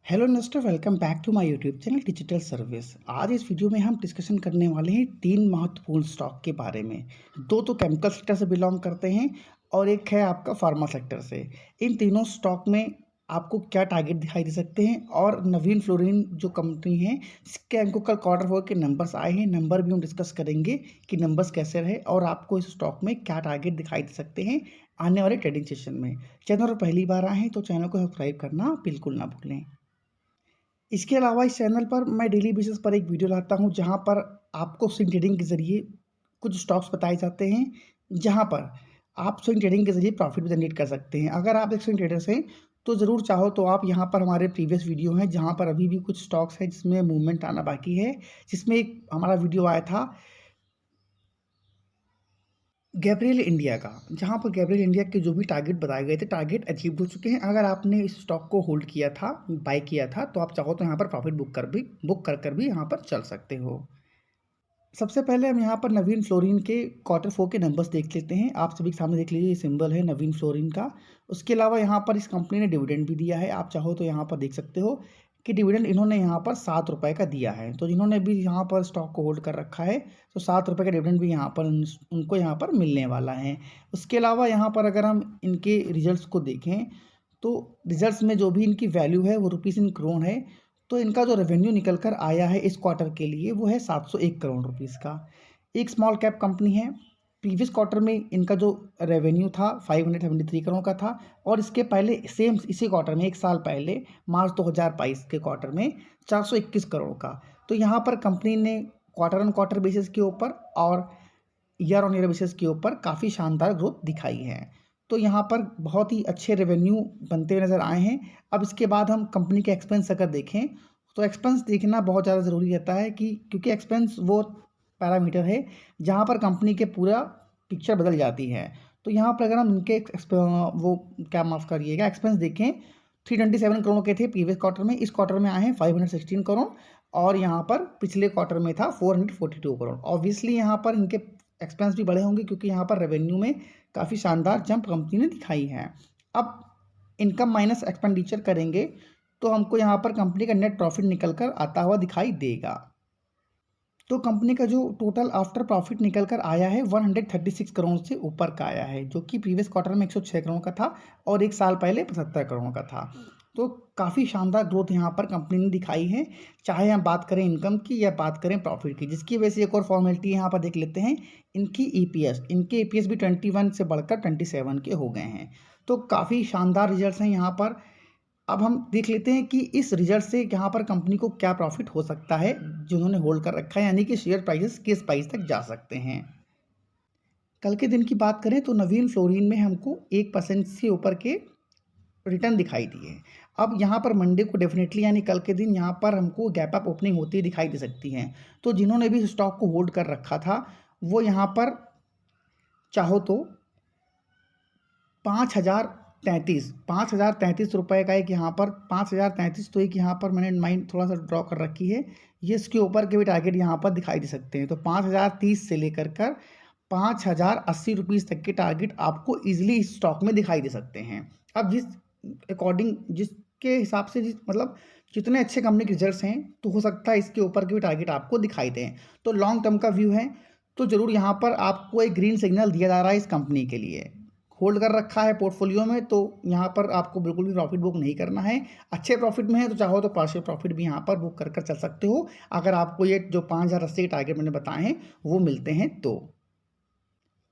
Hello investor, welcome back to my YouTube channel digital service. आज इस video में हम डिस्कशन करने वाले हैं तीन महत्वपूर्ण स्टॉक के बारे में। दो तो केमिकल सेक्टर से बिलोंग करते हैं और एक है आपका फार्मा सेक्टर से। इन तीनों स्टॉक में आपको क्या टारगेट दिखाई दे सकते हैं और नवीन फ्लोरिन जो कंपनी है जिसके हमको कल क्वार्टर फोर के नंबर्स आए हैं, नंबर भी हम डिस्कस करेंगे कि नंबर्स कैसे रहे और आपको इस स्टॉक में क्या टारगेट दिखाई दे सकते हैं आने वाले ट्रेडिंग सेशन में। चैनल पर पहली बार आए हैं तो चैनल को सब्सक्राइब करना बिल्कुल ना भूलें। इसके अलावा इस चैनल पर मैं डेली बेसिस पर एक वीडियो लाता हूं जहां पर आपको स्विंग ट्रेडिंग के ज़रिए कुछ स्टॉक्स बताए जाते हैं, जहां पर आप स्विंग ट्रेडिंग के ज़रिए प्रॉफिट भी जनरेट कर सकते हैं। अगर आप एक स्विंग ट्रेडर्स हैं तो ज़रूर चाहो तो आप यहां पर हमारे प्रीवियस वीडियो हैं जहां पर अभी भी कुछ स्टॉक्स हैं जिसमें मूवमेंट आना बाकी है, जिसमें एक हमारा वीडियो आया था गैब्रियल इंडिया का, जहाँ पर गैब्रियल इंडिया के जो भी टारगेट बताए गए थे टारगेट अचीव हो चुके हैं। अगर आपने इस स्टॉक को होल्ड किया था, बाय किया था, तो आप चाहो तो यहाँ पर प्रॉफिट बुक कर कर भी यहाँ पर चल सकते हो। सबसे पहले हम यहाँ पर नवीन फ्लोरिन के क्वार्टर फोर के नंबर्स देख लेते हैं। आप सभी के सामने देख लीजिए, ये सिंबल है नवीन फ्लोरिन का। उसके अलावा यहाँ पर इस कंपनी ने डिविडेंड भी दिया है, आप चाहो तो यहाँ पर देख सकते हो कि डिविडेंड इन्होंने यहाँ पर 7 रुपये का दिया है। तो जिन्होंने भी यहाँ पर स्टॉक को होल्ड कर रखा है तो 7 रुपये का डिविडेंड भी यहाँ पर उनको यहाँ पर मिलने वाला है। उसके अलावा यहाँ पर अगर हम इनके रिजल्ट्स को देखें तो रिजल्ट्स में जो भी इनकी वैल्यू है वो रुपीज़ इन करोड़ है। तो इनका जो रेवेन्यू निकल कर आया है इस क्वार्टर के लिए वो है 701 करोड़ रुपीज़ का। एक स्मॉल कैप कंपनी है। प्रीवियस क्वार्टर में इनका जो रेवेन्यू था 573 करोड़ का था और इसके पहले सेम इसी क्वार्टर में एक साल पहले मार्च 2022 के क्वार्टर में 421 करोड़ का। तो यहाँ पर कंपनी ने क्वार्टर ऑन क्वार्टर बेसिस के ऊपर और ईयर ऑन ईयर बेसिस के ऊपर काफ़ी शानदार ग्रोथ दिखाई है। तो यहाँ पर बहुत ही अच्छे रेवेन्यू बनते हुए नज़र आए हैं। अब इसके बाद हम कंपनी के एक्सपेंस अगर देखें तो एक्सपेंस देखना बहुत ज़्यादा ज़रूरी रहता है कि क्योंकि एक्सपेंस वो पैरामीटर है जहाँ पर कंपनी के पूरा पिक्चर बदल जाती है। तो यहाँ पर अगर हम इनके वो क्या माफ़ करिएगा एक्सपेंस देखें, 327 करोड़ के थे प्रीवियस क्वार्टर में, इस क्वार्टर में आए हैं 516 करोड़ और यहाँ पर पिछले क्वार्टर में था 442 करोड़। ऑब्वियसली यहाँ पर इनके एक्सपेंस भी बड़े होंगे क्योंकि यहाँ पर रेवेन्यू में काफ़ी शानदार जंप कंपनी ने दिखाई है। अब इनकम माइनस एक्सपेंडिचर करेंगे तो हमको यहाँ पर कंपनी का नेट प्रॉफिट निकल कर आता हुआ दिखाई देगा। तो कंपनी का जो टोटल आफ्टर प्रॉफिट निकल कर आया है 136 करोड़ से ऊपर का आया है, जो कि प्रीवियस क्वार्टर में 106 करोड़ का था और एक साल पहले 75 करोड़ का था। तो काफ़ी शानदार ग्रोथ यहाँ पर कंपनी ने दिखाई है, चाहे हम बात करें इनकम की या बात करें प्रॉफिट की। जिसकी वजह से एक और फॉर्मेलिटी यहाँ पर देख लेते हैं, इनकी इनके ईपीएस भी 21 से बढ़कर 27 के हो गए हैं। तो काफ़ी शानदार रिजल्ट्स हैं यहाँ पर। अब हम देख लेते हैं कि इस रिजल्ट से यहाँ पर कंपनी को क्या प्रॉफिट हो सकता है जिन्होंने होल्ड कर रखा है, यानी कि शेयर प्राइसेस किस प्राइस तक जा सकते हैं। कल के दिन की बात करें तो नवीन फ्लोरिन में हमको 1% से ऊपर के रिटर्न दिखाई दिए। अब यहाँ पर मंडे को डेफिनेटली यानी कल के दिन यहाँ पर हमको गैप अप ओपनिंग होती दिखाई दे सकती है। तो जिन्होंने भी स्टॉक को होल्ड कर रखा था वो यहाँ पर चाहो तो 5,033 रुपये का एक यहाँ पर 5,033, तो एक यहाँ पर मैंने माइंड थोड़ा सा ड्रॉ कर रखी है, ये इसके ऊपर के भी टारगेट यहाँ पर दिखाई दे सकते हैं। तो 5,030 से लेकर कर 5,080 रुपीज़ तक के टारगेट आपको ईजिली इस स्टॉक में दिखाई दे सकते हैं। अब जिसके हिसाब से मतलब जितने अच्छे कंपनी के रिजल्ट्स हैं तो हो सकता है इसके ऊपर के भी टारगेट आपको दिखाई दें। तो लॉन्ग टर्म का व्यू है तो ज़रूर यहाँ पर आपको एक ग्रीन सिग्नल दिया जा रहा है इस कंपनी के लिए। होल्ड कर रखा है पोर्टफोलियो में तो यहाँ पर आपको बिल्कुल भी प्रॉफिट बुक नहीं करना है। अच्छे प्रॉफिट में है तो चाहो तो पार्शियल प्रॉफिट भी यहाँ पर बुक कर कर चल सकते हो, अगर आपको ये जो 5,080 के टारगेट मैंने बताए हैं वो मिलते हैं तो।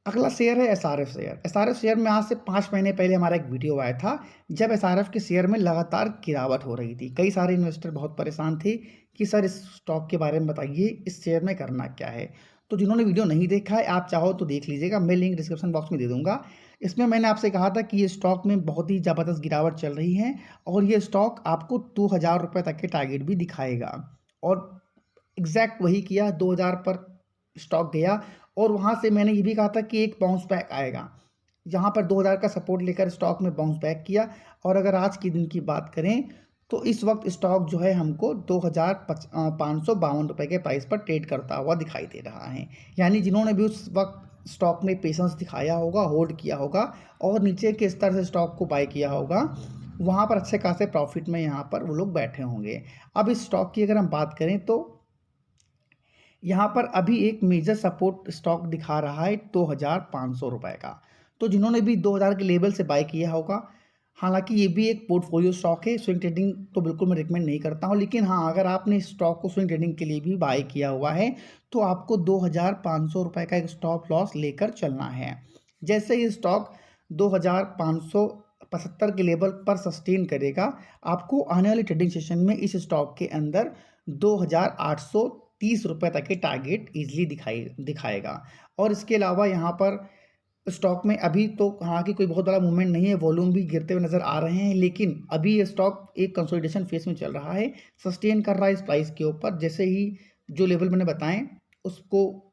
अगला शेयर है एसआरएफ शेयर। एसआरएफ शेयर में आज से 5 महीने पहले हमारा एक वीडियो आया था जब एसआरएफ के शेयर में लगातार गिरावट हो रही थी। कई सारे इन्वेस्टर बहुत परेशान थे कि सर इस स्टॉक के बारे में बताइए, इस शेयर में करना क्या है। तो जिन्होंने वीडियो नहीं देखा है आप चाहो तो देख लीजिएगा, मैं लिंक डिस्क्रिप्शन बॉक्स में दे दूंगा। इसमें मैंने आपसे कहा था कि ये स्टॉक में बहुत ही ज़बरदस्त गिरावट चल रही है और ये स्टॉक आपको 2,000 रुपये तक के टारगेट भी दिखाएगा और एग्जैक्ट वही किया। 2,000 पर स्टॉक गया और वहाँ से मैंने ये भी कहा था कि एक बाउंस बैक आएगा। यहाँ पर 2,000 का सपोर्ट लेकर स्टॉक में बाउंस बैक किया और अगर आज के दिन की बात करें तो इस वक्त स्टॉक जो है हमको 2,552 रुपये के प्राइस पर ट्रेड करता हुआ दिखाई दे रहा है। यानी जिन्होंने भी उस वक्त स्टॉक में पेशेंस दिखाया होगा, होल्ड किया होगा और नीचे के स्तर से स्टॉक को बाय किया होगा वहाँ पर अच्छे खासे प्रॉफिट में यहाँ पर वो लोग बैठे होंगे। अब इस स्टॉक की अगर हम बात करें तो यहाँ पर अभी एक मेजर सपोर्ट स्टॉक दिखा रहा है 2,500 रुपए का। तो जिन्होंने भी 2000 के लेवल से बाय किया होगा, हालाँकि ये भी एक पोर्टफोलियो स्टॉक है, स्विंग ट्रेडिंग तो बिल्कुल मैं रिकमेंड नहीं करता हूँ। लेकिन हाँ, अगर आपने इस स्टॉक को स्विंग ट्रेडिंग के लिए भी बाय किया हुआ है, तो आपको 2,500 रुपए का एक स्टॉप लॉस लेकर चलना है। जैसे ये स्टॉक 2,575 के लेवल पर सस्टेन करेगा, आपको आने वाले ट्रेडिंग सेशन में इस स्टॉक के अंदर 2,830 रुपए तक के टारगेट ईज़िली दिखाएगा। और इसके अलावा यहाँ पर स्टॉक में अभी तो हालाँकि कोई बहुत बड़ा मूवमेंट नहीं है, वॉल्यूम भी गिरते हुए नज़र आ रहे हैं, लेकिन अभी ये स्टॉक एक कंसोलिडेशन फेज़ में चल रहा है, सस्टेन कर रहा है इस प्राइस के ऊपर। जैसे ही जो लेवल मैंने बताएँ, उसको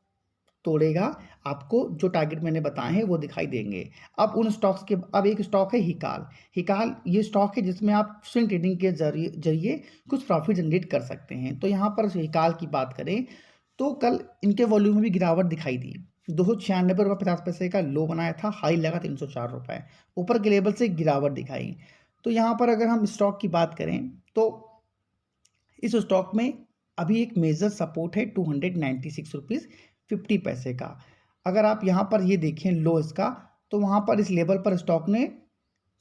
तोड़ेगा, आपको जो टारगेट मैंने बताए हैं, वो दिखाई देंगे। अब एक स्टॉक है हिकाल। हिकाल ये स्टॉक है जिसमें आप स्विंग ट्रेडिंग के ज़रिए कुछ प्रॉफ़िट जनरेट कर सकते हैं। तो यहाँ पर हिकाल की बात करें, तो कल इनके वॉल्यूम में भी गिरावट दिखाई दी। ₹296.50 का लो बनाया था, हाई लगा ₹304, ऊपर के लेवल से गिरावट दिखाई। तो यहाँ पर अगर हम स्टॉक की बात करें, तो इस स्टॉक में अभी एक मेजर सपोर्ट है ₹296.50 का। अगर आप यहाँ पर ये देखें लो इसका, तो वहाँ पर इस लेवल पर स्टॉक ने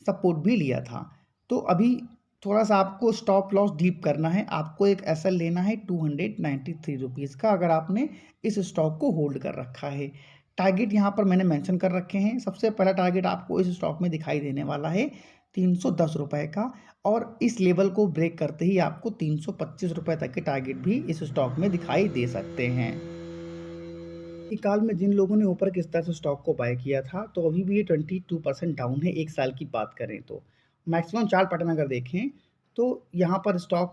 सपोर्ट भी लिया था। तो अभी थोड़ा-सा आपको स्टॉप लॉस डीप करना है, आपको एक एसएल लेना है ₹293 का, अगर आपने इस स्टॉक को होल्ड कर रखा है। टारगेट यहाँ पर मैंने मेंशन कर रखे हैं। सबसे पहला टारगेट आपको इस स्टॉक में दिखाई देने वाला है ₹310 का, और इस लेवल को ब्रेक करते ही आपको ₹325 तक के टारगेट भी इस स्टॉक में दिखाई दे सकते हैं। काल में जिन लोगों ने ऊपर के स्तर से स्टॉक को बाय किया था, तो अभी भी ये 22% डाउन है, 1 साल की बात करें तो। मैक्सिमम चार्ट पैटर्न अगर देखें, तो यहाँ पर इस स्टॉक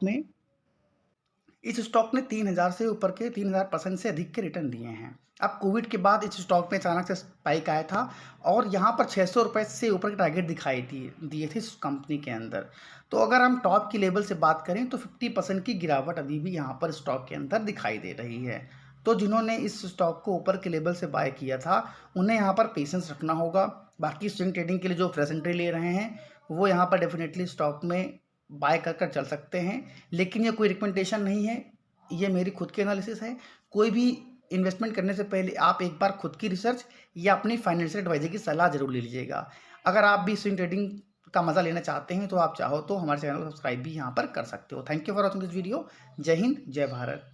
ने 3000 से ऊपर के 3000% से अधिक के रिटर्न दिए हैं। अब कोविड के बाद इस स्टॉक में अचानक से स्पाइक आया था, और यहाँ पर ₹600 से ऊपर के टारगेट दिए थे इस कंपनी के अंदर। तो अगर हम टॉप की लेवल से बात करें, तो 50% की गिरावट अभी भी यहाँ पर स्टॉक के अंदर दिखाई दे रही है। तो जिन्होंने इस स्टॉक को ऊपर के लेवल से बाय किया था, उन्हें यहाँ पर पेशेंस रखना होगा। बाकी स्विंग ट्रेडिंग के लिए जो फ्रेश एंट्री ले रहे हैं, वो यहाँ पर डेफिनेटली स्टॉक में बाय कर चल सकते हैं। लेकिन ये कोई रिकमेंडेशन नहीं है, ये मेरी खुद की एनालिसिस है। कोई भी इन्वेस्टमेंट करने से पहले आप एक बार खुद की रिसर्च या अपनी फाइनेंशियल एडवाइजर की सलाह ज़रूर ले लीजिएगा। अगर आप भी स्विंग ट्रेडिंग का मज़ा लेना चाहते हैं, तो आप चाहो तो हमारे चैनल को सब्सक्राइब भी यहाँ पर कर सकते हो। Thank you for watching this video. जय हिंद, जय भारत।